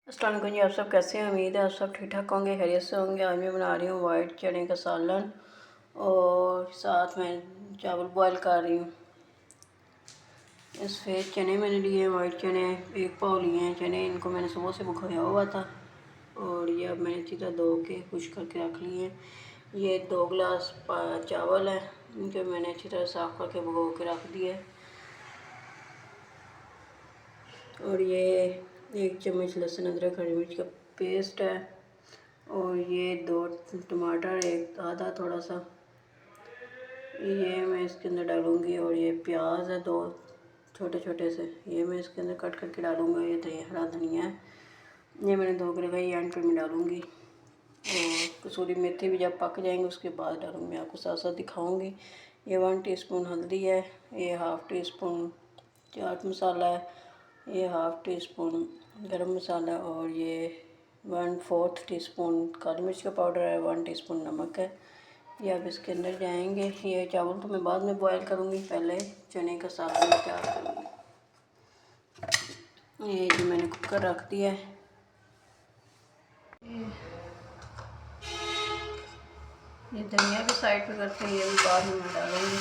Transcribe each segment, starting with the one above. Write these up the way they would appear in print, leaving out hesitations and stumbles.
अस्सलाम वालेकुम जी। आप सब कैसे हैं? उम्मीद है आप सब ठीक ठाक होंगे, खैरियत से होंगे। आज मैं बना रही हूँ वाइट चने का सालन और साथ में चावल बॉईल कर रही हूँ। सफ़ेद चने मैंने लिए हैं, वाइट चने 1 पाव लिए हैं चने। इनको मैंने सुबह से भिगोया हुआ था और ये अब मैंने अच्छी तरह धो के खुश करके रख लिए हैं। ये 2 गिलास चावल है, इनको मैंने अच्छी तरह साफ़ करके भिगो के रख दिए। और ये 1 चम्मच लहसुन अदरक हरी मिर्च का पेस्ट है और ये 2 टमाटर, एक आधा थोड़ा सा, ये मैं इसके अंदर डालूँगी। और ये प्याज है 2 छोटे छोटे से, ये मैं इसके अंदर कट करके डालूँगा। ये हरा धनिया है, ये मैंने धो के रखा है, ये एंड पे मैं डालूँगी। और कसूरी मेथी भी जब पक जाएंगे उसके बाद डालूँगी, मैं आपको साथ साथ दिखाऊँगी। ये 1 टीस्पून हल्दी है, ये हाफ़ टीस्पून चाट मसाला है, ये हाफ़ टीस्पून गरम मसाला और ये 1/4 टीस्पून काली मिर्च का पाउडर है, 1 टीस्पून नमक है। ये अब इसके अंदर जाएंगे। ये चावल तो मैं बाद में बॉईल करूँगी, पहले चने का सालन तैयार करूँगी। ये जो मैंने कुकर रख दिया है, ये धनिया भी साइड पे करके ये भी बाद में मैं डालूँगी।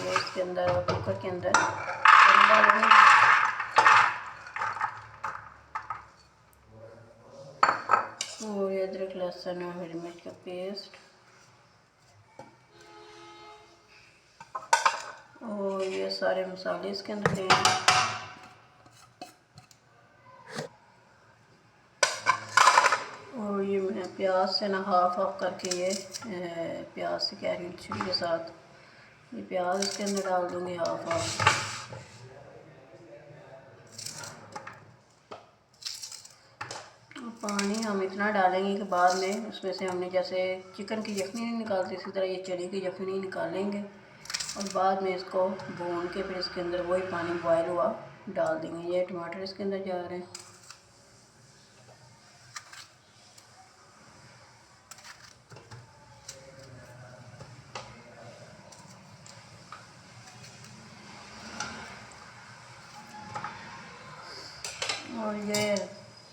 ये इसके अंदर कुकर के अंदर डालूँगी। और ये अदरक लहसुन और हरी मिर्च का पेस्ट और ये सारे मसाले इसके अंदर देंगे। और ये मैं प्याज से ना हाफ करके ये प्याज से कह रही हूँ छिली के साथ, ये प्याज इसके अंदर डाल दूँगी हाफ। पानी हम इतना डालेंगे कि बाद में उसमें से हमने जैसे चिकन की यखनी नहीं निकालते इसी तरह ये चने की यखनी निकालेंगे और बाद में इसको भून के फिर इसके अंदर वही पानी बॉयल हुआ डाल देंगे। ये टमाटर इसके अंदर जा रहे हैं। और ये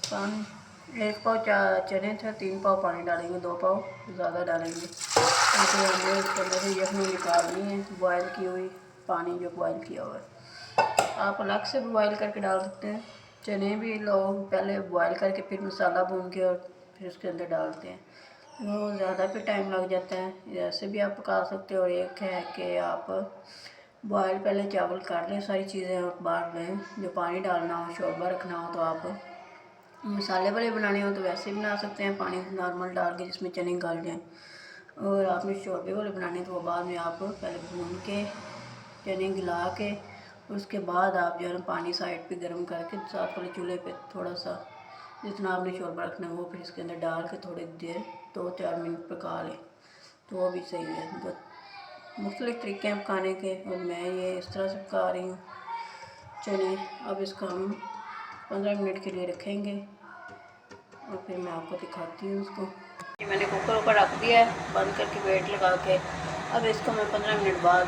पानी 1 पाव चने थे, 3 पाव पानी डालेंगे, 2 पाव ज़्यादा डालेंगे क्योंकि हमें इसके अंदर से यखनी निकालनी है, बॉयल की हुई पानी जो बॉयल किया हुआ है। आप अलग से भी बॉयल करके डाल सकते हैं। चने भी लोग पहले बॉयल करके फिर मसाला भून के और फिर उसके अंदर डालते हैं, वो ज़्यादा भी टाइम लग जाता है। ऐसे भी आप पका सकते हो। और एक है कि आप बॉयल पहले चावल कर लें, सारी चीज़ें और बांट लें। जो पानी डालना हो, शोरबा रखना हो तो आप मसाले वाले बनाने हो तो वैसे बना सकते हैं, पानी नॉर्मल डाल के जिसमें चने गल जाएँ। और आपने शोरबे वाले बनाने तो वो बाद में आप पहले भून के चने गला के उसके बाद आप जो है ना पानी साइड पे गर्म करके साथ वाले चूल्हे पे थोड़ा सा जितना आपने शोरबा रखना है वो फिर इसके अंदर डाल के थोड़ी देर 2-4 मिनट पका लें तो वो भी सही है। मुख्तलिफ़ तरीके हैं पकाने के और मैं ये इस तरह से पका रही हूँ चने। अब इसको हम 15 मिनट के लिए रखेंगे और फिर मैं आपको दिखाती हूँ उसको। ये मैंने कुकर ऊपर रख दिया है बंद करके वेट लगा के। अब इसको मैं 15 मिनट बाद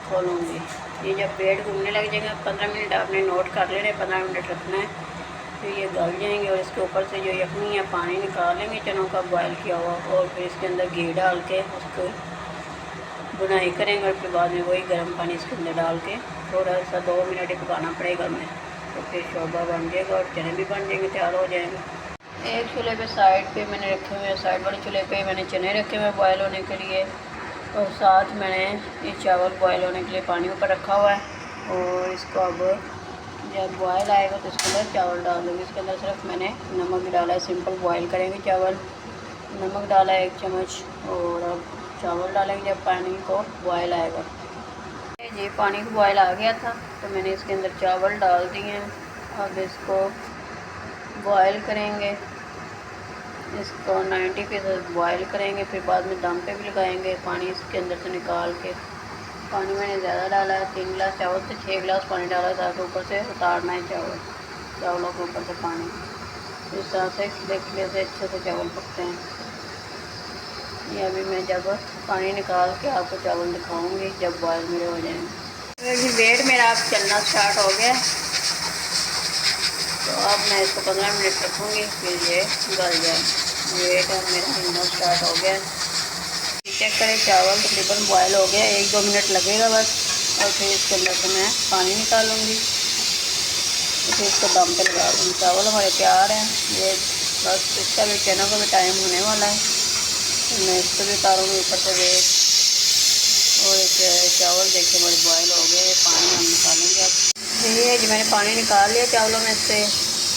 खोलूँगी। ये जब वेट घूमने लग जाएगा 15 मिनट आपने नोट कर लेना है, 15 मिनट रखना है, फिर ये गल जाएंगे। और इसके ऊपर से जो यखनी है पानी निकालेंगे चनों का बॉयल किया हुआ और फिर इसके अंदर घी डाल के उसको बुनाई करेंगे और फिर बाद में वही गर्म पानी इसके अंदर डाल के थोड़ा सा 2 मिनट ही पकाना पड़ेगा हमें, तो फिर शोरबा बन जाएगा और चने भी बन जाएंगे, तैयार हो जाएंगे। एक चूल्हे पे साइड पे मैंने रखे हुए हैं, साइड वाले चूल्हे पे मैंने चने रखे हुए हैं बॉयल होने के लिए और साथ मैंने ये चावल बॉयल होने के लिए पानी ऊपर रखा हुआ है। और इसको अब जब बॉयल आएगा तो इसके अंदर चावल डाल दूँगी। इसके अंदर सिर्फ मैंने नमक डाला है, सिंपल बॉयल करेंगे चावल। नमक डाला है 1 चम्मच और अब चावल डालेंगे जब पानी को बॉयल आएगा। ये पानी को बॉयल आ गया था तो मैंने इसके अंदर चावल डाल दिए हैं। अब इसको बॉयल करेंगे, इसको 90% बॉयल करेंगे, फिर बाद में दम पे भी लगाएंगे पानी इसके अंदर से निकाल के। पानी मैंने ज़्यादा डाला है, 3 गिलास चावल से 6 गिलास पानी डाला ताकि ऊपर से उतारना है चावलों के ऊपर से पानी। इस तरह से देखने से अच्छे से चावल पकते हैं। ये अभी मैं जब पानी निकाल के आपको चावल दिखाऊंगी जब बॉयल मेरे हो जाएंगे। तो वेट मेरा अब चलना स्टार्ट हो गया है तो अब मैं इसको 15 मिनट रखूँगी, फिर ये गल जाए। वेट अब मेरा हिलना स्टार्ट हो गया। चेक करें, चावल तकरीबन बॉयल हो गया, 1-2 मिनट लगेगा बस। और फिर इसके अंदर से मैं पानी निकालूँगी, फिर इसको दम पे लगा दूँगी। चावल हमारे तैयार हैं, ये बस इसका भी चना का भी टाइम होने वाला है, तो मैं इसको भी उतारूँगी ऊपर से वेट। और चावल देखिए बड़े बॉयल हो गए, पानी हम निकालेंगे अब। ये जी मैंने पानी निकाल लिया चावलों में से।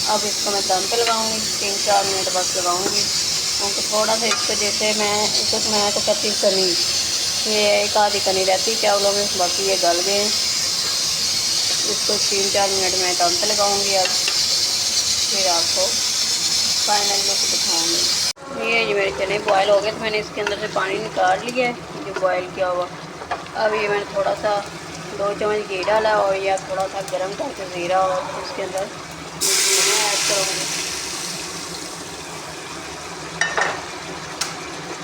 अब इसको मैं दम पे लगाऊंगी, 3-4 मिनट बस लगाऊंगी, क्योंकि थोड़ा सा इसको जैसे मैं तो कच्ची कनी, ये एक आधी कनी रहती चावलों में, बाकी ये गल गए हैं। इसको 3-4 मिनट में दम पे लगाऊंगी अब, फिर आपको फाइनल लुक दिखाऊंगी। ये जी मेरे चने बॉयल हो गए, तो मैंने इसके अंदर से पानी निकाल लिया है जो बॉयल किया हुआ। अब ये मैंने थोड़ा सा 2 चम्मच घी डाला और या थोड़ा सा गर्म करके ज़ीरा और इसके अंदर ऐड करूँगी।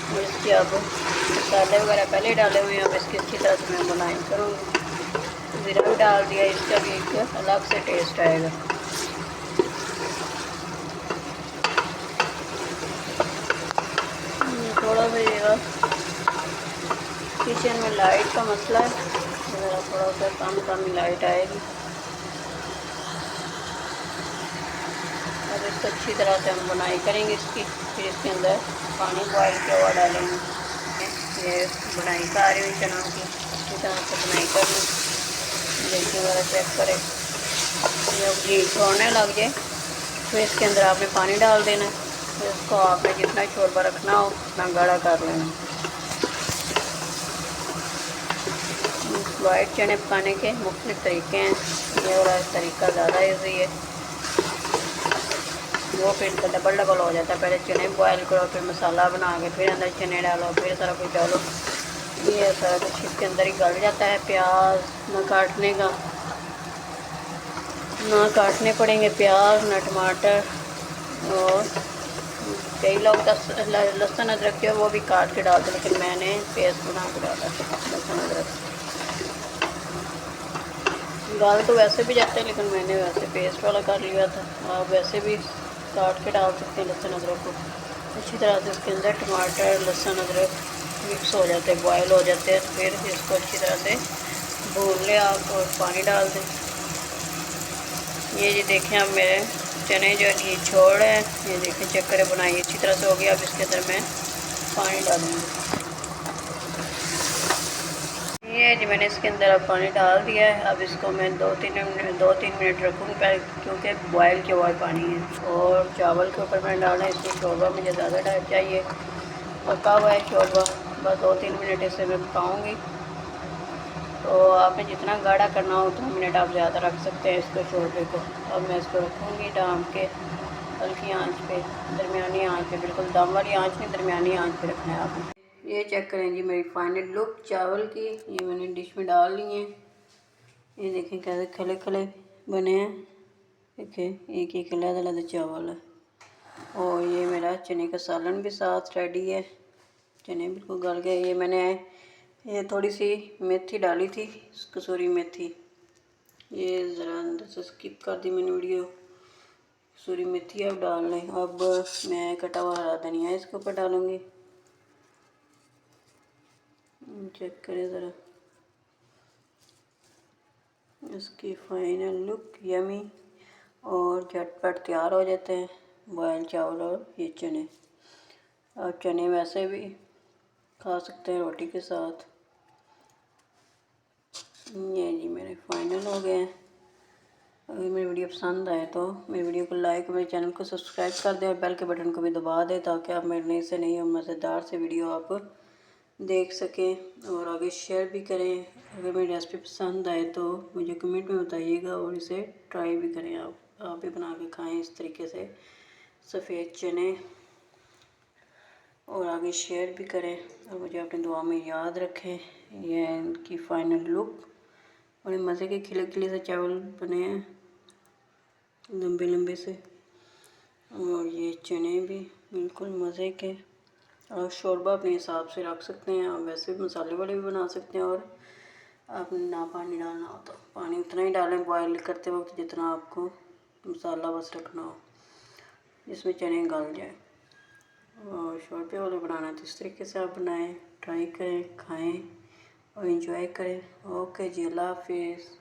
और इसके अब मसाले वगैरह पहले डाले हुए हैं, अब इसकी अच्छी तरह से मैं बुनाई करूँगी। ज़ीरा भी डाल दिया, इसका भी एक अलग से टेस्ट आएगा। थोड़ा सा ये किचन में लाइट का मसला है, ज़रा थोड़ा सा कम लाइट आएगी। अब इसको अच्छी तरह से हम बुनाई करेंगे इसकी, फिर इसके अंदर पानी बॉयल किया हुआ डालेंगे। ये बुनाई का आ रही हुई चना की, अच्छी तरह से बुनाई कर लूँ। देखिए ज़रा चेक करें, जब घी छोड़ने लग जाए फिर इसके अंदर आपने पानी डाल देना है। फिर इसको आपने जितना शोरबा रखना हो उतना गाढ़ा कर लेना। वाइट चने पकाने के मुख्तलिफ तरीके हैं, ये वाला तरीका ज़्यादा ईजी है। वो फिर डबल हो जाता है, पहले चने बॉयल करो, फिर मसाला बना के फिर अंदर चने डालो, फिर सारा कुछ डालो। ये सारा कुछ इसके अंदर ही गल जाता है। प्याज ना काटने पड़ेंगे प्याज, ना टमाटर। और कई लोग लहसुन अदरक जो वो भी काट के डालते, लेकिन मैंने पेस्ट बना के डाला लहसुन अदरक। दाल तो वैसे भी जाते हैं, लेकिन मैंने वैसे पेस्ट वाला कर लिया था। आप वैसे भी काट के डाल सकते हैं लहसुन अदरक को। अच्छी तरह से इसके अंदर टमाटर लहसुन अदरक मिक्स हो जाते हैं, बॉयल हो जाते हैं, तो फिर इसको अच्छी तरह से भून लें आप और पानी डाल दें। ये जी देखें अब मेरे चने जो ये छोड़ रहे हैं, ये देखें चेक करें, बनाई अच्छी तरह से हो गया। अब इसके अंदर मैं पानी डालूँगी। ये जी मैंने इसके अंदर अब पानी डाल दिया है। अब इसको मैं 2-3 मिनट रखूँगी पहले, क्योंकि बॉयल किया हुआ पानी है। और चावल के ऊपर मैंने डालना है, इसलिए शोरबा मुझे ज़्यादा टाइम चाहिए। पका हुआ है शोरबा, बस 2-3 मिनट इसे मैं पकाऊँगी। तो आपने जितना गाढ़ा करना हो उतना मिनट आप ज़्यादा रख सकते हैं इसको शोरबे को। अब मैं इसको रखूँगी डाम के हल्की आंच पे, दरमियानी आंच पे, बिल्कुल दम वाली आंच नहीं, दरमियानी आंच पे रखना है आपने। ये चेक करें जी मेरी फाइनल लुक चावल की, ये मैंने डिश में डाल ली हैं। ये देखें कैसे खले खले बने हैं, देखें एक एक अलग चावल है। और ये मेरा चने का सालन भी साथ रेडी है, चने बिल्कुल गल गए। ये थोड़ी सी मेथी डाली थी, कसूरी मेथी, ये ज़रा अंदर से स्किप कर दी मैंने वीडियो। कसूरी मेथी अब डाल लें। अब मैं कटा हुआ हरा धनिया इसके ऊपर डालूँगी। चेक करें ज़रा इसकी फाइनल लुक, यमी और झटपट तैयार हो जाते हैं बॉयल चावल और ये चने। अब चने वैसे भी खा सकते हैं रोटी के साथ। ये जी मेरे फाइनल हो गए हैं। अगर मेरी वीडियो पसंद आए तो मेरी वीडियो को लाइक, मेरे चैनल को सब्सक्राइब कर दें और बेल के बटन को भी दबा दें, ताकि आप मेरे नई से नई और मज़ेदार से वीडियो आप देख सकें। और आगे शेयर भी करें। अगर मेरी रेसिपी पसंद आए तो मुझे कमेंट में बताइएगा और इसे ट्राई भी करें। आप भी बना के खाएं इस तरीके से सफ़ेद चने, और आगे शेयर भी करें और मुझे अपनी दुआ में याद रखें। ये इनकी फाइनल लुक, बड़े मज़े के खिले खिले से चावल बने हैं, लंबे लंबे से। और ये चने भी बिल्कुल मज़े के। और शोरबा अपने हिसाब से रख सकते हैं, आप वैसे भी मसाले वाले भी बना सकते हैं। और आपने ना पानी डालना हो तो पानी उतना ही डालें बॉयल करते वक्त जितना आपको मसाला बस रखना हो जिसमें चने गल जाए। और शोरबे वाले बनाना है तो इस तरीके से आप बनाएं, ट्राई करें, खाएं और इंजॉय करें। ओके जी, अल्लाह हाफिज़।